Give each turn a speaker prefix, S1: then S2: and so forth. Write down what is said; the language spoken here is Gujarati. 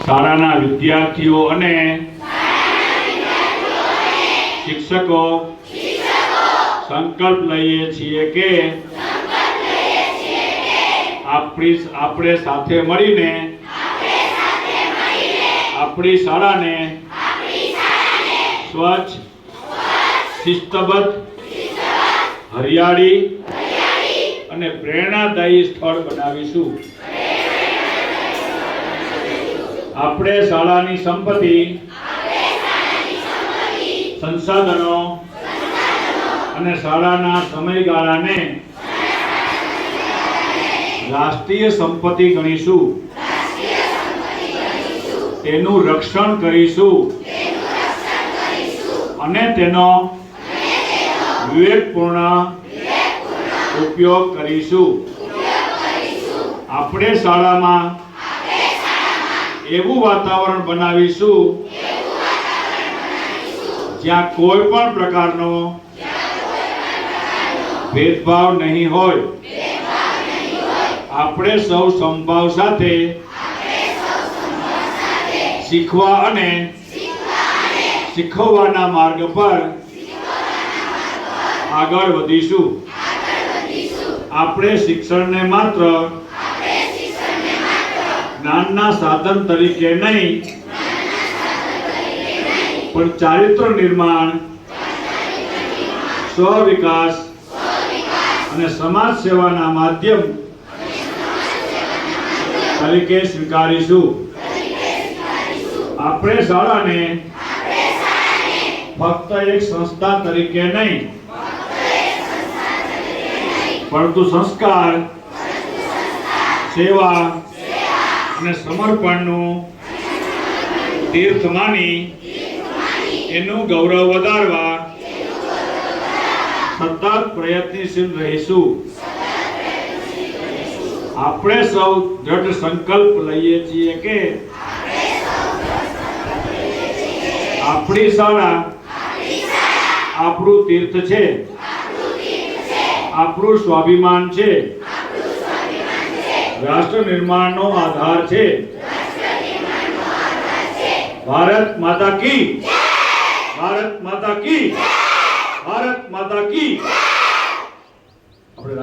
S1: શાળાના વિદ્યાર્થીઓ અને શિક્ષકો સંકલ્પ લઈએ છીએ કે આપણે સાથે મળીને આપણી શાળાને સ્વચ્છ, શિસ્તબદ્ધ, હરિયાળી અને પ્રેરણાદાયી સ્થળ બનાવીશું. આપણે શાળાની સંપત્તિ, સંસાધનો અને શાળાના સમયગાળાને રાષ્ટ્રીય સંપત્તિ ગણીશું. તેનું રક્ષણ કરીશું અને તેનો વિવેકપૂર્ણ ઉપયોગ કરીશું. આપણે શાળામાં એવું વાતાવરણ બનાવીશું જ્યાં કોઈ પણ પ્રકારનો ભેદભાવ નહીં હોય. આપણે સૌ સમભાવ સાથે શીખવા અને શીખવવાના માર્ગ પર આગળ વધીશું. આપણે શિક્ષણને માત્ર જ્ઞાનના સાધન તરીકે નહીં, પણ ચારિત્ર નિર્માણ, સ્વ વિકાસ અને સમાજ સેવાના માધ્યમ તરીકે સ્વીકારીશું. આપણે શાળાને ફક્ત એક સંસ્થા તરીકે નહીં, પરંતુ સંસ્કાર, સેવા અને સમર્પણનું તીર્થ માની એનું ગૌરવ વધારવા સતત પ્રયત્નશીલ રહીશું. આપણે સૌ દ્રઢ સંકલ્પ લઈએ છીએ કે આપણી શાળા આપણું તીર્થ છે, આપણું સ્વાભિમાન છે, રાષ્ટ્ર નિર્માણનો આધાર છે. ભારત માતા કી, ભારત માતા કી, ભારત માતા કી. આપણે